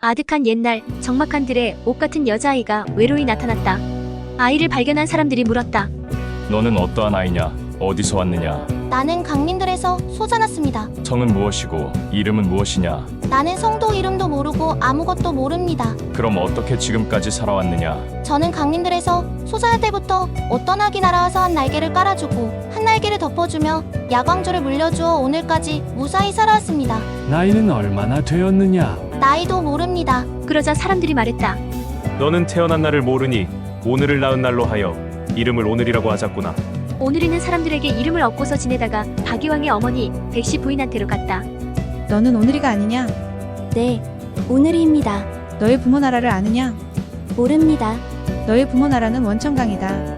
아득한 옛날 적막한 들에 옷같은 여자아이가 외로이 나타났다. 아이를 발견한 사람들이 물었다. 너는 어떠한 아이냐? 어디서 왔느냐? 나는 강림들에서 솟아났습니다. 성은 무엇이고 이름은 무엇이냐? 나는 성도 이름도 모르고 아무것도 모릅니다. 그럼 어떻게 지금까지 살아왔느냐? 저는 강림들에서 솟아날 때부터 어떤 아기 날아와서 한 날개를 깔아주고 한 날개를 덮어주며 야광조를 물려주어 오늘까지 무사히 살아왔습니다. 나이는 얼마나 되었느냐? 나이도 모릅니다. 그러자 사람들이 말했다. 너는 태어난 날을 모르니 오늘을 낳은 날로 하여 이름을 오늘이라고 하자꾸나. 오늘이는 사람들에게 이름을 얻고서 지내다가 박이왕의 어머니 백씨 부인한테로 갔다. 너는 오늘이가 아니냐? 네, 오늘입니다. 너의 부모 나라를 아느냐? 모릅니다. 너의 부모 나라는 원천강이다.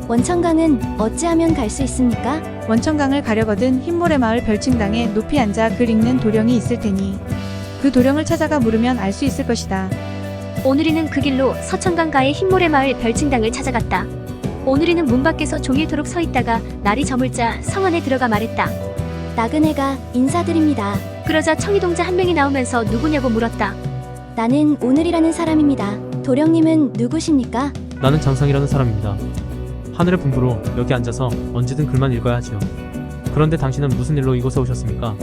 원천강은 어찌하면 갈 수 있습니까? 원천강을 가려거든 흰모래 마을 별칭당에 높이 앉아 글 읽는 도령이 있을 테니 그 도령을 찾아가 물으면 알 수 있을 것이다. 오늘이는 그 길로 서천강가의 흰모래마을 별칭당을 찾아갔다. 오늘이는 문 밖에서 종일토록 서 있다가 날이 저물자 성 안에 들어가 말했다. 나그네가 인사드립니다. 그러자 청이동자 한 명이 나오면서 누구냐고 물었다. 나는 오늘이라는 사람입니다. 도령님은 누구십니까? 나는 장상이라는 사람입니다. 하늘의 분부로 여기 앉아서 언제든 글만 읽어야 하지요. 그런데 당신은 무슨 일로 이곳에 오셨습니까?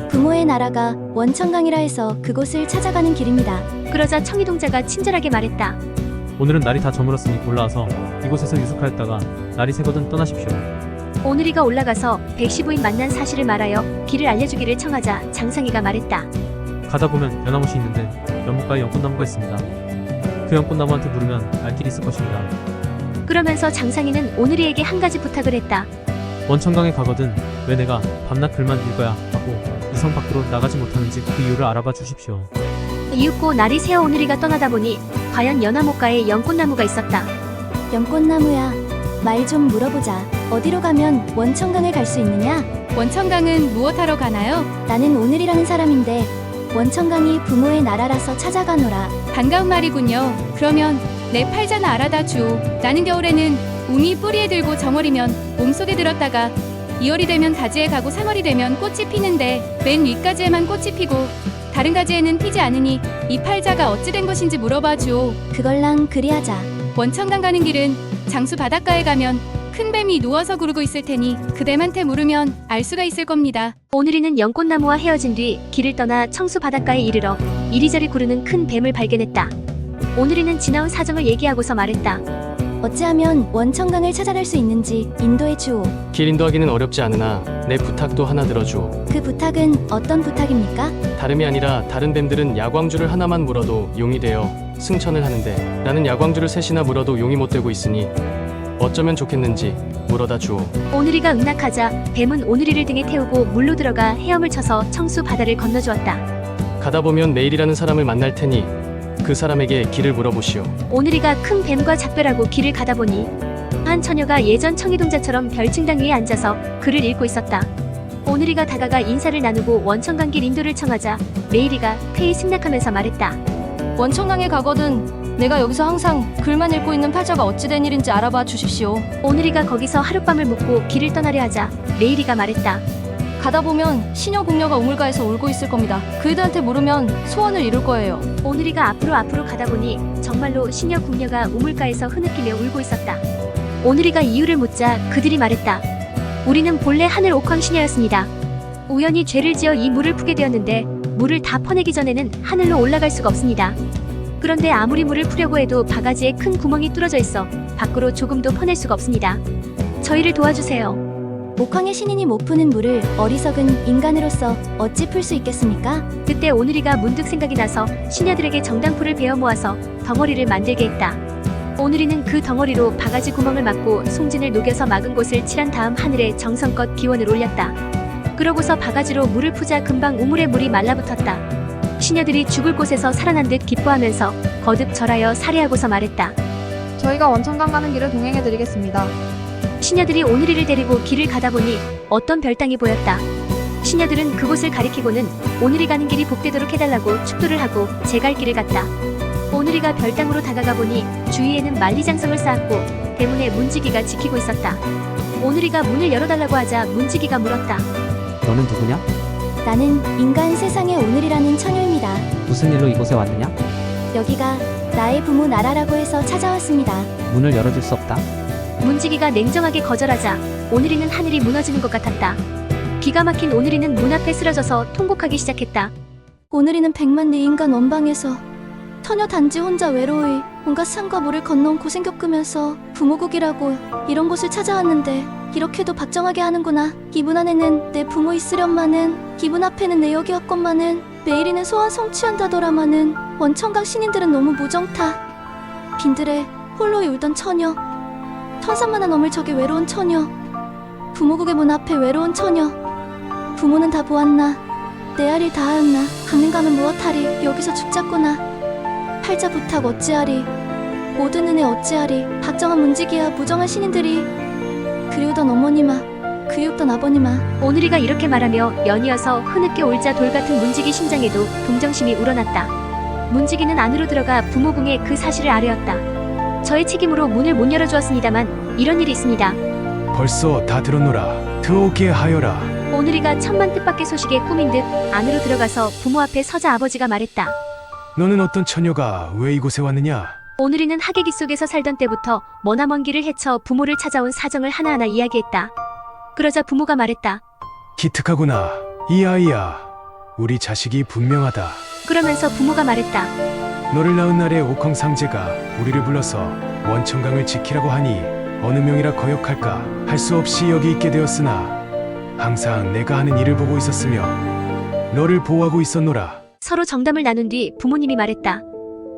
부모의 나라가 원천강이라 해서 그곳을 찾아가는 길입니다. 그러자 청이동자가 친절하게 말했다. 오늘은 날이 다 저물었으니 올라와서 이곳에서 유숙하였다가 날이 새거든 떠나십시오. 오늘이가 올라가서 백씨 부인 만난 사실을 말하여 길을 알려주기를 청하자 장상이가 말했다. 가다 보면 연나무시 있는데 연못가에 연꽃나무가 있습니다. 그 연꽃나무한테 물으면 알 길이 있을 것입니다. 그러면서 장상이는 오늘이에게 한 가지 부탁을 했다. 원천강에 가거든 왜 내가 밤낮 글만 읽어야 하고 이 성 밖으로 나가지 못하는지 그 이유를 알아봐 주십시오. 이윽고 날이 새어 오늘이가 떠나다 보니 과연 연화목가에 연꽃나무가 있었다. 연꽃나무야, 말 좀 물어보자. 어디로 가면 원천강을 갈 수 있느냐? 원천강은 무엇하러 가나요? 나는 오늘이라는 사람인데 원천강이 부모의 나라라서 찾아가노라. 반가운 말이군요. 그러면 내 팔자나 알아다 주오. 나는 겨울에는 웅이 뿌리에 들고 정월이면 몸속에 들었다가 2월이 되면 가지에 가고 3월이 되면 꽃이 피는데 맨 윗가지에만 꽃이 피고 다른 가지에는 피지 않으니 이 팔자가 어찌 된 것인지 물어봐 주오. 그걸랑 그리하자. 원천강 가는 길은 장수 바닷가에 가면 큰 뱀이 누워서 구르고 있을 테니 그 뱀한테 물으면 알 수가 있을 겁니다. 오늘이는 연꽃나무와 헤어진 뒤 길을 떠나 청수 바닷가에 이르러 이리저리 구르는 큰 뱀을 발견했다. 오늘이는 지나온 사정을 얘기하고서 말했다. 어찌하면 원천강을 찾아갈 수 있는지 인도해 주오. 길 인도하기는 어렵지 않으나 내 부탁도 하나 들어줘. 그 부탁은 어떤 부탁입니까? 다름이 아니라 다른 뱀들은 야광줄을 하나만 물어도 용이 되어 승천을 하는데 나는 야광줄을 셋이나 물어도 용이 못 되고 있으니 어쩌면 좋겠는지 물어다 주오. 오늘이가 응낙하자 뱀은 오늘이를 등에 태우고 물로 들어가 헤엄을 쳐서 청수 바다를 건너주었다. 가다 보면 메일이라는 사람을 만날 테니 그 사람에게 길을 물어보시오. 오늘이가 큰 뱀과 작별하고 길을 가다 보니 한 처녀가 예전 청이동자처럼 별칭당 위에 앉아서 글을 읽고 있었다. 오늘이가 다가가 인사를 나누고 원천강 길 인도를 청하자 메일이가 쾌히 승낙하면서 말했다. 원천강에 가거든 내가 여기서 항상 글만 읽고 있는 팔자가 어찌 된 일인지 알아봐 주십시오. 오늘이가 거기서 하룻밤을 묵고 길을 떠나려 하자 메일이가 말했다. 가다 보면 시녀 공녀가 우물가에서 울고 있을 겁니다. 그들한테 물으면 소원을 이룰 거예요. 오늘이가 앞으로 가다 보니 정말로 시녀 궁녀가 우물가에서 흐느끼며 울고 있었다. 오늘이가 이유를 묻자 그들이 말했다. 우리는 본래 하늘 옥황 시녀였습니다. 우연히 죄를 지어 이 물을 푸게 되었는데 물을 다 퍼내기 전에는 하늘로 올라갈 수가 없습니다. 그런데 아무리 물을 푸려고 해도 바가지에 큰 구멍이 뚫어져 있어 밖으로 조금도 퍼낼 수가 없습니다. 저희를 도와주세요. 옥황의 신인이 못 푸는 물을 어리석은 인간으로서 어찌 풀 수 있겠습니까? 그때 오늘이가 문득 생각이 나서 시녀들에게 정당풀을 베어 모아서 덩어리를 만들게 했다. 오늘이는 그 덩어리로 바가지 구멍을 막고 송진을 녹여서 막은 곳을 칠한 다음 하늘에 정성껏 기원을 올렸다. 그러고서 바가지로 물을 푸자 금방 우물에 물이 말라붙었다. 시녀들이 죽을 곳에서 살아난 듯 기뻐하면서 거듭 절하여 살해하고서 말했다. 저희가 원천강 가는 길을 동행해드리겠습니다. 시녀들이 오늘이를 데리고 길을 가다 보니 어떤 별당이 보였다. 시녀들은 그곳을 가리키고는 오늘이 가는 길이 복되도록 해달라고 축도를 하고 제 갈 길을 갔다. 오늘이가 별당으로 다가가 보니 주위에는 만리장성을 쌓았고 대문에 문지기가 지키고 있었다. 오늘이가 문을 열어달라고 하자 문지기가 물었다. 너는 누구냐? 나는 인간 세상의 오늘이라는 처녀입니다. 무슨 일로 이곳에 왔느냐? 여기가 나의 부모 나라라고 해서 찾아왔습니다. 문을 열어줄 수 없다. 문지기가 냉정하게 거절하자 오늘이는 하늘이 무너지는 것 같았다. 기가 막힌 오늘이는 문 앞에 쓰러져서 통곡하기 시작했다. 오늘이는 100만 내 인간 원방에서 처녀 단지 혼자 외로이 온갖 산과 물을 건너온 고생 겪으면서 부모국이라고 이런 곳을 찾아왔는데 이렇게도 박정하게 하는구나. 기분 안에는 내 부모 있으련마는 기분 앞에는 내 여기 왔건마는 매일이는 소원 성취한다더라마는 원천강 신인들은 너무 무정타. 빈들에 홀로 울던 처녀 천산만화 넘을 적의 외로운 처녀 부모국의 문 앞에 외로운 처녀 부모는 다 보았나 내 할 일 다 하였나 강릉 가면 무엇하리 여기서 죽자꾸나 팔자 부탁 어찌하리 모든 은혜 어찌하리 박정한 문지기야 무정한 신인들이 그리우던 어머니마 그리웠던 아버님아. 오늘이가 이렇게 말하며 연이어서 흐느껴 울자 돌같은 문지기 심장에도 동정심이 우러났다. 문지기는 안으로 들어가 부모궁에 그 사실을 아뢰었다. 저의 책임으로 문을 못 열어주었습니다만 이런 일이 있습니다. 벌써 다 들었노라. 들어오게 하여라. 오늘이가 천만 뜻밖의 소식에 꾸민 듯 안으로 들어가서 부모 앞에 서자 아버지가 말했다. 너는 어떤 처녀가 왜 이곳에 왔느냐? 오늘이는 하객기 속에서 살던 때부터 머나먼 길을 헤쳐 부모를 찾아온 사정을 하나하나 이야기했다. 그러자 부모가 말했다. 기특하구나. 이 아이야. 우리 자식이 분명하다. 그러면서 부모가 말했다. 너를 낳은 날에 옥황상제가 우리를 불러서 원천강을 지키라고 하니 어느 명이라 거역할까 할 수 없이 여기 있게 되었으나 항상 내가 하는 일을 보고 있었으며 너를 보호하고 있었노라. 서로 정담을 나눈 뒤 부모님이 말했다.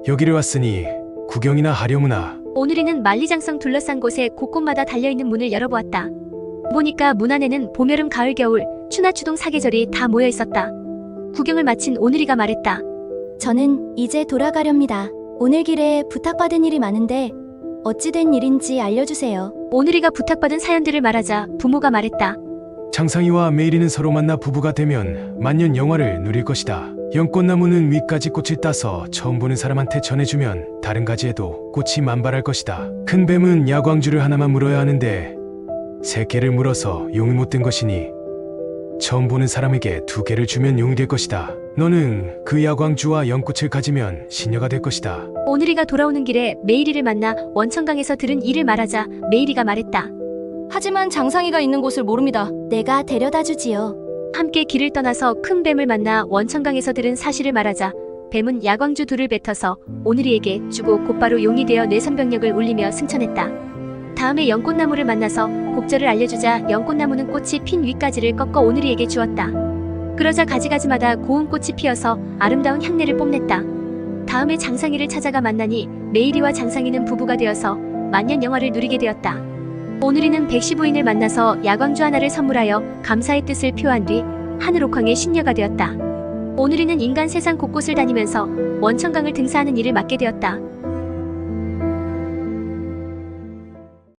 여기를 왔으니 구경이나 하려무나. 오늘이는 만리장성 둘러싼 곳에 곳곳마다 달려있는 문을 열어보았다. 보니까 문 안에는 봄, 여름, 가을, 겨울, 추나 추동 사계절이 다 모여 있었다. 구경을 마친 오늘이가 말했다. 저는 이제 돌아가렵니다. 오늘 길에 부탁받은 일이 많은데 어찌 된 일인지 알려주세요. 오늘이가 부탁받은 사연들을 말하자 부모가 말했다. 장상이와 메이리는 서로 만나 부부가 되면 만년 영화를 누릴 것이다. 연꽃나무는 윗가지 꽃을 따서 처음 보는 사람한테 전해주면 다른 가지에도 꽃이 만발할 것이다. 큰 뱀은 야광주를 하나만 물어야 하는데 3개를 물어서 용이 못 된 것이니 처음 보는 사람에게 2개를 주면 용이 될 것이다. 너는 그 야광주와 연꽃을 가지면 시녀가 될 것이다. 오늘이가 돌아오는 길에 메이리를 만나 원천강에서 들은 일을 말하자 메이리가 말했다. 하지만 장상이가 있는 곳을 모릅니다. 내가 데려다 주지요. 함께 길을 떠나서 큰 뱀을 만나 원천강에서 들은 사실을 말하자 뱀은 야광주 2를 뱉어서 오늘이에게 주고 곧바로 용이 되어 뇌선병력을 울리며 승천했다. 다음에 연꽃나무를 만나서 곡절을 알려주자 연꽃나무는 꽃이 핀 윗가지를 꺾어 오늘이에게 주었다. 그러자 가지가지마다 고운 꽃이 피어서 아름다운 향내를 뽐냈다. 다음에 장상이를 찾아가 만나니 메이리와 장상이는 부부가 되어서 만년 영화를 누리게 되었다. 오늘이는 백시부인을 만나서 야광주 하나를 선물하여 감사의 뜻을 표한 뒤 하늘옥황의 신녀가 되었다. 오늘이는 인간 세상 곳곳을 다니면서 원천강을 등사하는 일을 맡게 되었다.